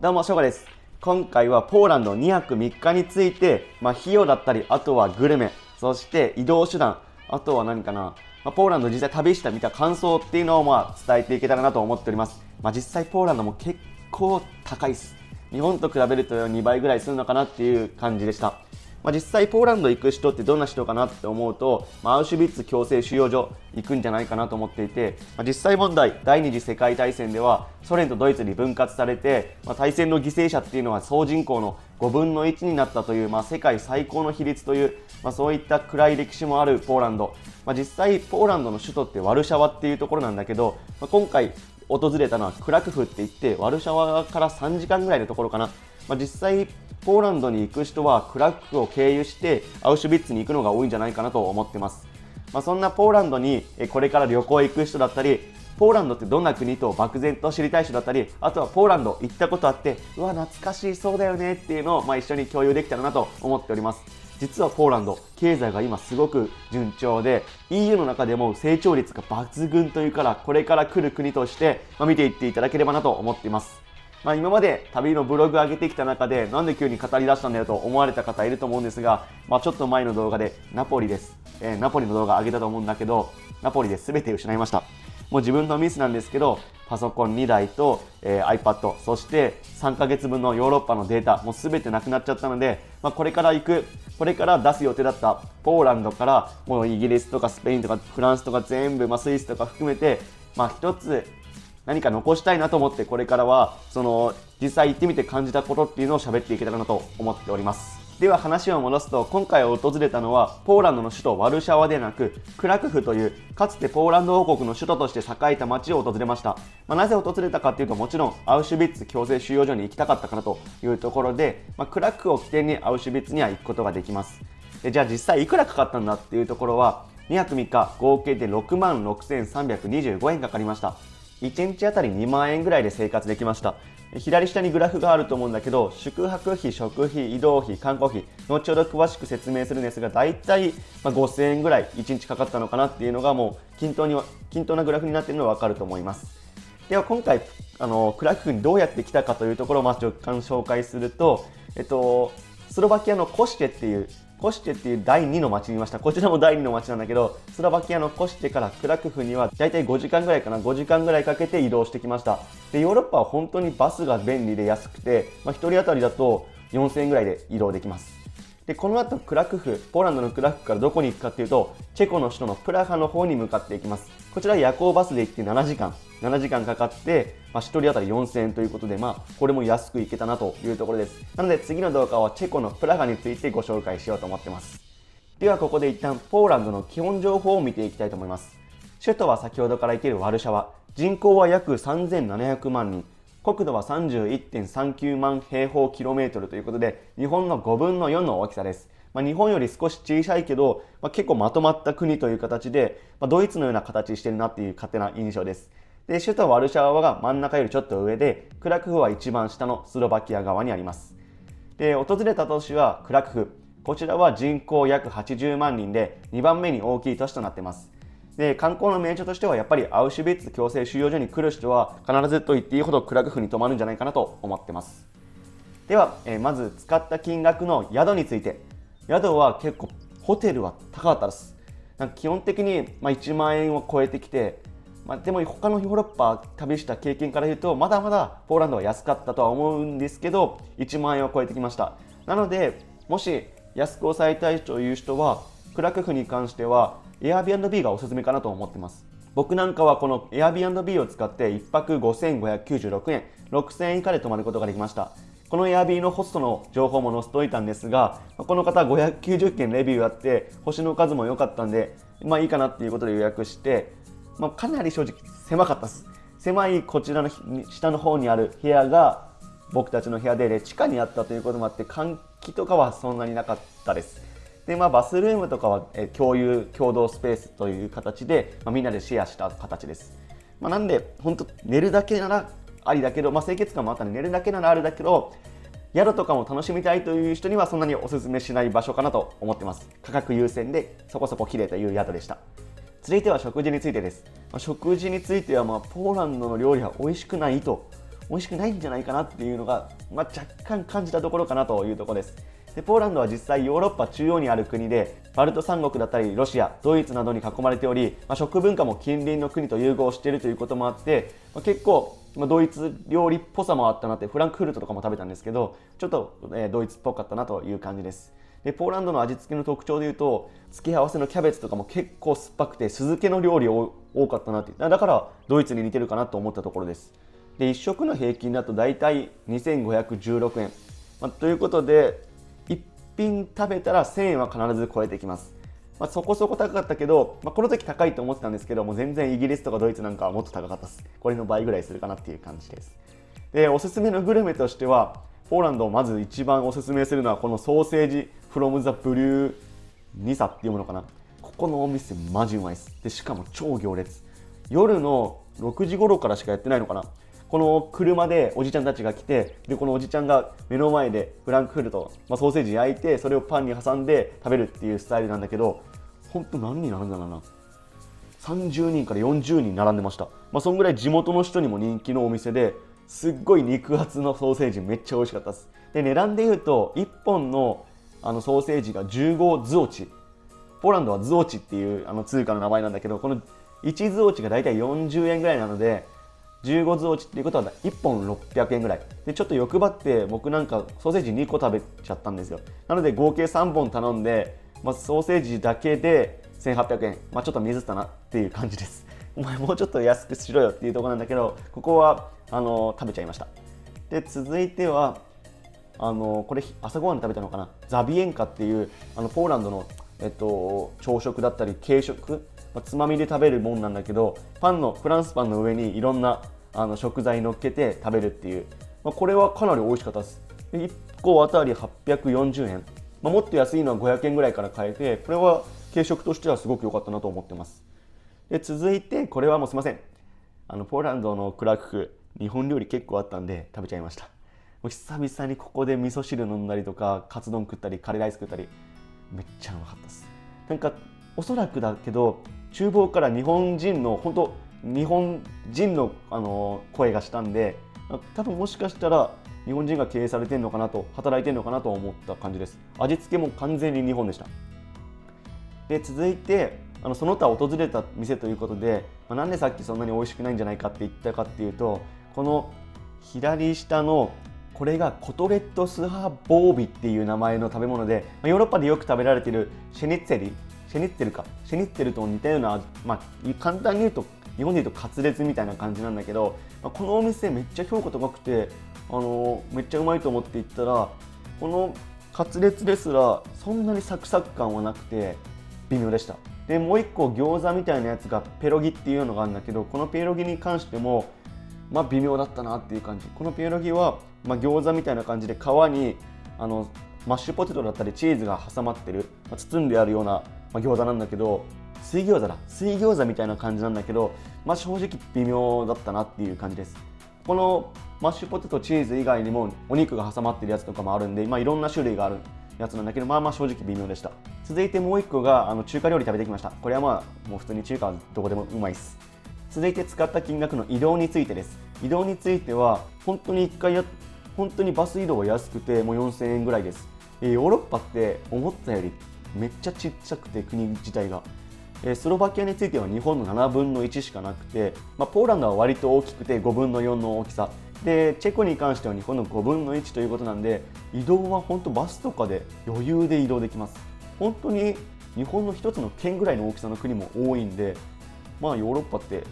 どうも、しょうがです。今回はポーランド2泊3日について、費用だったり、あとはグルメ、そして移動手段、あとは何かな、ポーランド実際旅してみた感想っていうのを伝えていけたらなと思っております。実際ポーランドも結構高いです。日本と比べると2倍ぐらいするのかなっていう感じでした。実際ポーランド行く人ってどんな人かなって思うと、アウシュビッツ強制収容所行くんじゃないかなと思っていて、実際問題、第二次世界大戦ではソ連とドイツに分割されて、大戦の犠牲者っていうのは総人口の5分の1になったという、世界最高の比率という、そういった暗い歴史もあるポーランド。実際ポーランドの首都ってワルシャワっていうところなんだけど、今回訪れたのはクラクフって言って、ワルシャワから3時間ぐらいのところかな。実際ポーランドに行く人はクラクフを経由してアウシュビッツに行くのが多いんじゃないかなと思ってます。そんなポーランドにこれから旅行行く人だったり、ポーランドってどんな国と漠然と知りたい人だったり、あとはポーランド行ったことあって、うわ懐かしいそうだよねっていうのを一緒に共有できたらなと思っております。実はポーランド経済が今すごく順調で EU の中でも成長率が抜群というから、これから来る国として見ていっていただければなと思っています。今まで旅のブログ上げてきた中でなんで急に語り出したんだよと思われた方いると思うんですが、ちょっと前の動画でナポリです、ナポリの動画上げたと思うんだけど、ナポリで全て失いました。もう自分のミスなんですけど、パソコン2台と、iPad、そして3ヶ月分のヨーロッパのデータもう全てなくなっちゃったので、これから出す予定だったポーランドからもうイギリスとかスペインとかフランスとか全部、スイスとか含めて、一つ何か残したいなと思って、これからは実際行ってみて感じたことっていうのを喋っていけたらなと思っております。では話を戻すと、今回訪れたのはポーランドの首都ワルシャワでなくクラクフというかつてポーランド王国の首都として栄えた町を訪れました。なぜ訪れたかっていうと、もちろんアウシュビッツ強制収容所に行きたかったかなというところで、クラクフを起点にアウシュビッツには行くことができます。じゃあ実際いくらかかったんだっていうところは、2泊3日合計で6万6325円かかりました。1日あたり2万円ぐらいで生活できました。左下にグラフがあると思うんだけど、宿泊費、食費、移動費、観光費、後ほど詳しく説明するんですが、だいたい5000円ぐらい1日かかったのかなっていうのがもう均等なグラフになっているのがわかると思います。では今回クラクフにどうやって来たかというところを若干紹介すると、スロバキアのコシテっていう第2の町にいました。こちらも第2の町なんだけど、スロバキアのコシテからクラクフにはだいたい5時間ぐらいかけて移動してきました。で、ヨーロッパは本当にバスが便利で安くて、1人当たりだと4000円ぐらいで移動できます。で、この後ポーランドのクラクフからどこに行くかっていうと、チェコの首都のプラハの方に向かっていきます。こちら夜行バスで行って7時間かかって、1人当たり4000円ということで、これも安く行けたなというところです。なので次の動画はチェコのプラハについてご紹介しようと思ってます。ではここで一旦ポーランドの基本情報を見ていきたいと思います。首都は先ほどから言っているワルシャワ。人口は約3700万人。国土は 31.39 万平方キロメートルということで、日本の5分の4の大きさです。日本より少し小さいけど、結構まとまった国という形で、ドイツのような形してるなっていう勝手な印象です。で、首都ワルシャワが真ん中よりちょっと上で、クラクフは一番下のスロバキア側にあります。で、訪れた都市はクラクフ。こちらは人口約80万人で2番目に大きい都市となっています。で、観光の名所としてはやっぱりアウシュビッツ強制収容所に来る人は必ずと言っていいほどクラクフに泊まるんじゃないかなと思ってます。では、まず使った金額の宿について。宿は結構ホテルは高かったです。基本的に1万円を超えてきて、でも他のヨーロッパ旅した経験から言うとまだまだポーランドは安かったとは思うんですけど、1万円を超えてきました。なのでもし安く抑えたいという人はクラクフに関しては Airbnb がおすすめかなと思ってます。僕なんかはこの Airbnb を使って1泊5596円、6000円以下で泊まることができました。この Airbnb のホストの情報も載せておいたんですが、この方590件レビューあって星の数も良かったんで、いいかなっていうことで予約して、かなり正直狭かったです。狭いこちらの下の方にある部屋が僕たちの部屋で、地下にあったということもあって換気とかはそんなになかったです。で、バスルームとかは共同スペースという形で、みんなでシェアした形です。なんで本当寝るだけならありだけど、清潔感もあったんで寝るだけならあるだけど、宿とかも楽しみたいという人にはそんなにおすすめしない場所かなと思ってます。価格優先でそこそこ綺麗という宿でした。続いては食事についてです。食事についてはポーランドの料理は美味しくないと美味しくないんじゃないかなっていうのが、若干感じたところかなというところです。でポーランドは実際ヨーロッパ中央にある国で、バルト三国だったりロシア、ドイツなどに囲まれており、食文化も近隣の国と融合しているということもあって、結構ドイツ料理っぽさもあったなって、フランクフルトとかも食べたんですけど、ちょっとドイツっぽかったなという感じです。でポーランドの味付けの特徴でいうと、付け合わせのキャベツとかも結構酸っぱくて酢漬けの料理多かったなって、だからドイツに似てるかなと思ったところです。で1食の平均だとだいたい2516円、ということで1品食べたら1000円は必ず超えてきます。そこそこ高かったけど、この時高いと思ってたんですけども、全然イギリスとかドイツなんかはもっと高かったです。これの倍ぐらいするかなっていう感じです。でおすすめのグルメとしては、ポーランドをまず一番おすすめするのはこのソーセージフロムザブリューニサっていうものかな。ここのお店マジうまいです。でしかも超行列、夜の6時頃からしかやってないのかな。この車でおじちゃんたちが来て、でこのおじちゃんが目の前でフランクフルト、ソーセージ焼いて、それをパンに挟んで食べるっていうスタイルなんだけど、本当何人並んだかな、30人から40人並んでました。そんぐらい地元の人にも人気のお店で、すっごい肉厚のソーセージめっちゃ美味しかったです。で値段でいうと1本のソーセージが15ズオチ、ポーランドはズオチっていう通貨の名前なんだけど、この1ズオチがだいたい40円ぐらいなので、15ズオチっていうことは1本600円ぐらいで、ちょっと欲張って僕なんかソーセージ2個食べちゃったんですよ。なので合計3本頼んで、ソーセージだけで1800円、ちょっとミスったなっていう感じです。お前もうちょっと安くしろよっていうところなんだけど、ここは食べちゃいました。で続いてはこれ朝ごはん食べたのかな、ザビエンカっていうポーランドの、朝食だったり軽食、つまみで食べるもんなんだけど、フランスパンの上にいろんな食材乗っけて食べるっていう、これはかなり美味しかったです。1個あたり840円、もっと安いのは500円ぐらいから買えて、これは軽食としてはすごく良かったなと思ってます。で続いてこれはもうすいません、ポーランドのクラクフ、日本料理結構あったんで食べちゃいました。もう久々にここで味噌汁飲んだりとか、カツ丼食ったりカレーライス食ったり、めっちゃうまかったです。なんかおそらくだけど厨房から日本人の声がしたんで、多分もしかしたら日本人が経営されてるのかなと、働いてるのかなと思った感じです。味付けも完全に日本でした。で続いてその他訪れた店ということで、なんでさっきそんなに美味しくないんじゃないかって言ったかっていうと、この左下のこれがコトレットスハボービっていう名前の食べ物で、ヨーロッパでよく食べられているシェニッツェルと似たような、簡単に言うと日本で言うとカツレツみたいな感じなんだけど、このお店めっちゃ評価高くて、めっちゃうまいと思って行ったら、このカツレツですらそんなにサクサク感はなくて微妙でした。でもう一個餃子みたいなやつがペロギっていうのがあるんだけど、このペロギに関しても微妙だったなっていう感じ。このペロギは、餃子みたいな感じで皮にマッシュポテトだったりチーズが挟まってる、包んであるような、餃子なんだけど、水餃子みたいな感じなんだけど、正直微妙だったなっていう感じです。このマッシュポテトチーズ以外にもお肉が挟まってるやつとかもあるんで、いろんな種類があるやつなんだけど、正直微妙でした。続いてもう一個が中華料理食べてきました。これはもう普通に中華はどこでもうまいです。続いて使った金額の移動についてです。移動については本当にバス移動が安くてもう4000円ぐらいです。ヨーロッパって思ったよりめっちゃちっちゃくて、国自体がスロバキアについては日本の7分の1しかなくて、ポーランドは割と大きくて5分の4の大きさで、チェコに関しては日本の5分の1ということなんで、移動は本当バスとかで余裕で移動できます。本当に日本の一つの県ぐらいの大きさの国も多いんで、ヨーロッパって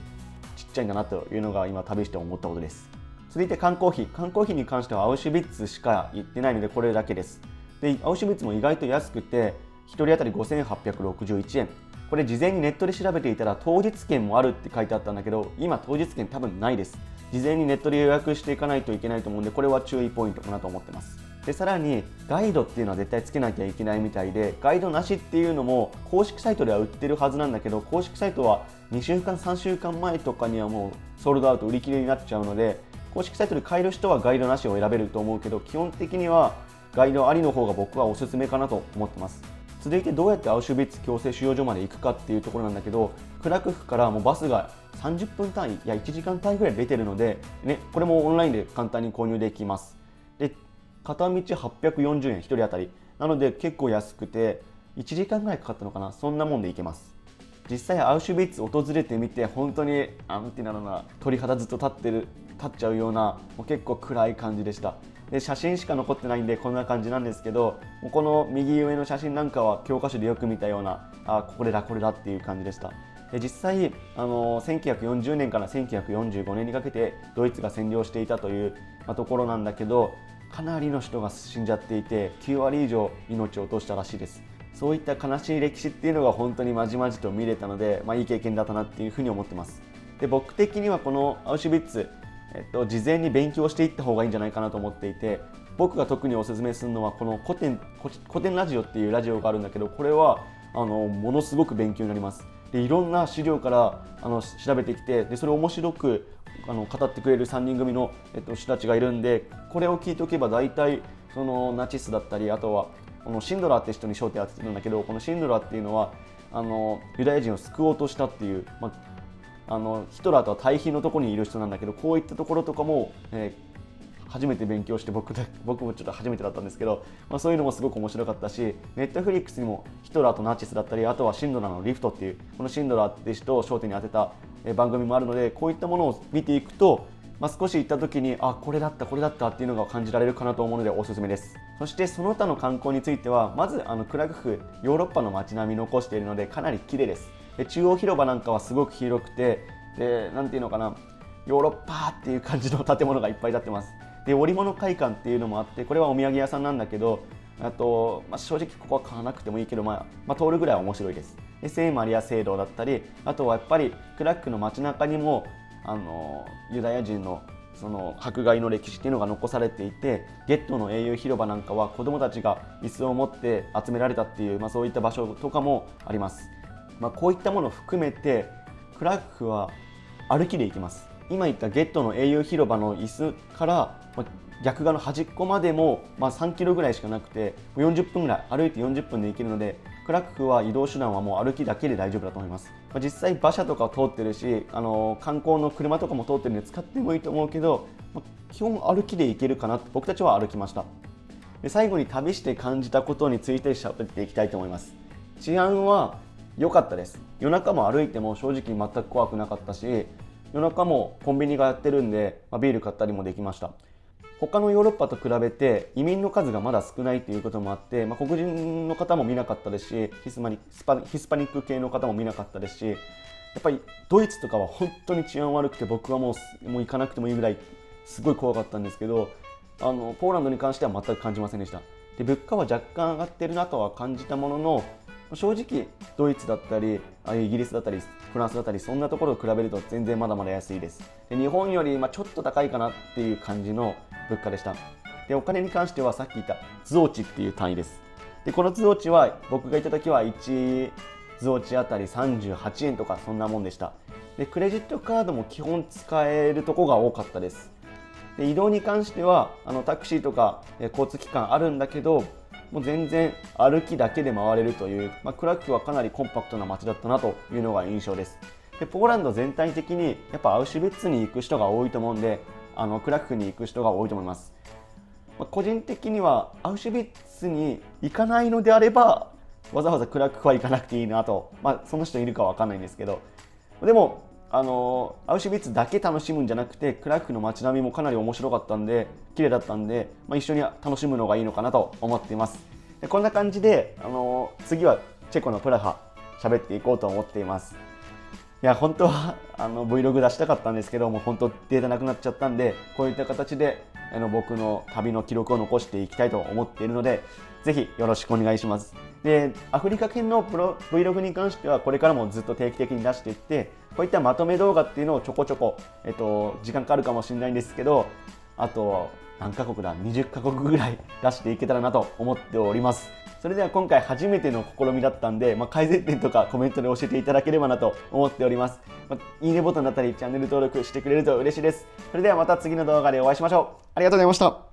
ちっちゃいんだなというのが今旅して思ったことです。続いて観光費に関してはアウシュビッツしか行ってないのでこれだけです。でアウシュビッツも意外と安くて1人当たり5861円。これ事前にネットで調べていたら当日券もあるって書いてあったんだけど、今当日券多分ないです。事前にネットで予約していかないといけないと思うんで、これは注意ポイントかなと思ってます。でさらにガイドっていうのは絶対つけなきゃいけないみたいで、ガイドなしっていうのも公式サイトでは売ってるはずなんだけど、公式サイトは2週間3週間前とかにはもうソールドアウト売り切れになっちゃうので、公式サイトで買える人はガイドなしを選べると思うけど、基本的にはガイドありの方が僕はおすすめかなと思ってます。続いてどうやってアウシュビッツ強制収容所まで行くかっていうところなんだけど、クラクフからもうバスが30分単位、いや1時間単位ぐらい出てるので、ね、これもオンラインで簡単に購入できます。で、片道840円1人当たりなので結構安くて、1時間ぐらいかかったのかな、そんなもんで行けます。実際アウシュビッツ訪れてみて、本当になんていうのな、鳥肌ずっと立っちゃうような、もう結構暗い感じでした。で、写真しか残ってないんでこんな感じなんですけど、この右上の写真なんかは教科書でよく見たような、これだっていう感じでした。で、実際1940年から1945年にかけてドイツが占領していたという、ところなんだけど、かなりの人が死んじゃっていて、9割以上命を落としたらしいです。そういった悲しい歴史っていうのが本当にまじまじと見れたので、いい経験だったなっていうふうに思ってます。で、僕的にはこのアウシュビッツ、事前に勉強していった方がいいんじゃないかなと思っていて、僕が特におすすめするのはこの古典ラジオっていうラジオがあるんだけど、これはものすごく勉強になります。で、いろんな資料から調べてきて、でそれを面白く語ってくれる3人組の、人たちがいるんで、これを聞いておけば大体そのナチスだったり、あとはこのシンドラーって人に焦点を当ててるんだけど、このシンドラーっていうのはユダヤ人を救おうとしたっていう、ヒトラーとは対比のところにいる人なんだけど、こういったところとかも、初めて勉強して、僕もちょっと初めてだったんですけど、そういうのもすごく面白かったし、ネットフリックスにもヒトラーとナチスだったり、あとはシンドラーのリフトっていう、このシンドラーって人を焦点に当てた番組もあるので、こういったものを見ていくと、少し行った時にこれだったっていうのが感じられるかなと思うのでおすすめです。そしてその他の観光については、まずクラクフ、ヨーロッパの街並み残しているのでかなり綺麗です。で、中央広場なんかはすごく広くて、で、なんていうのかな、ヨーロッパっていう感じの建物がいっぱい建ってます。で、織物会館っていうのもあって、これはお土産屋さんなんだけど、正直ここは買わなくてもいいけど、通るぐらいは面白いです。で、聖マリア聖堂だったり、あとはやっぱりクラクフの街中にもユダヤ人のその迫害の歴史っていうのが残されていて、ゲットの英雄広場なんかは子どもたちが椅子を持って集められたっていう、そういった場所とかもあります。こういったものを含めてクラクフは歩きで行きます。今言ったゲットの英雄広場の椅子から逆側の端っこまでも3キロぐらいしかなくて、40分ぐらい歩いて40分で行けるので、クラクフは移動手段はもう歩きだけで大丈夫だと思います。実際馬車とか通ってるし、観光の車とかも通ってるので使ってもいいと思うけど、基本歩きで行けるかなって、僕たちは歩きました。で、最後に旅して感じたことについて喋っていきたいと思います。治安は良かったです。夜中も歩いても正直全く怖くなかったし、夜中もコンビニがやってるんで、ビール買ったりもできました。他のヨーロッパと比べて移民の数がまだ少ないということもあって、黒人の方も見なかったですし、ヒスパニック系の方も見なかったですし、やっぱりドイツとかは本当に治安悪くて、僕はもう行かなくてもいいぐらいすごい怖かったんですけど、ポーランドに関しては全く感じませんでした。で、物価は若干上がってるなとは感じたものの、正直ドイツだったりイギリスだったりフランスだったり、そんなところと比べると全然まだまだ安いです。で、日本よりちょっと高いかなっていう感じの物価でした。で、お金に関してはさっき言ったズオチっていう単位です。で、このズオチは僕がいた時は1ズオチあたり38円とかそんなもんでした。で、クレジットカードも基本使えるとこが多かったです。で、移動に関してはタクシーとか交通機関あるんだけど、もう全然歩きだけで回れるという、クラクフはかなりコンパクトな街だったなというのが印象です。で、ポーランド全体的にやっぱアウシュビッツに行く人が多いと思うんで、クラクフに行く人が多いと思います。個人的にはアウシュビッツに行かないのであれば、わざわざクラクフは行かなくていいなと、その人いるかわかんないんですけど、でもアウシュビッツだけ楽しむんじゃなくて、クラクフの街並みもかなり面白かったんで、綺麗だったんで、一緒に楽しむのがいいのかなと思っています。で、こんな感じで、次はチェコのプラハ喋っていこうと思っています。いや、本当はVlog 出したかったんですけども、本当データなくなっちゃったんで、こういった形で僕の旅の記録を残していきたいと思っているので、ぜひよろしくお願いします。で、アフリカ圏のVlog に関してはこれからもずっと定期的に出していって、こういったまとめ動画っていうのをちょこちょこ、時間かかるかもしれないんですけど、あと何カ国だ、20カ国ぐらい出していけたらなと思っております。それでは今回初めての試みだったんで、改善点とかコメントで教えていただければなと思っております。いいねボタンだったりチャンネル登録してくれると嬉しいです。それではまた次の動画でお会いしましょう。ありがとうございました。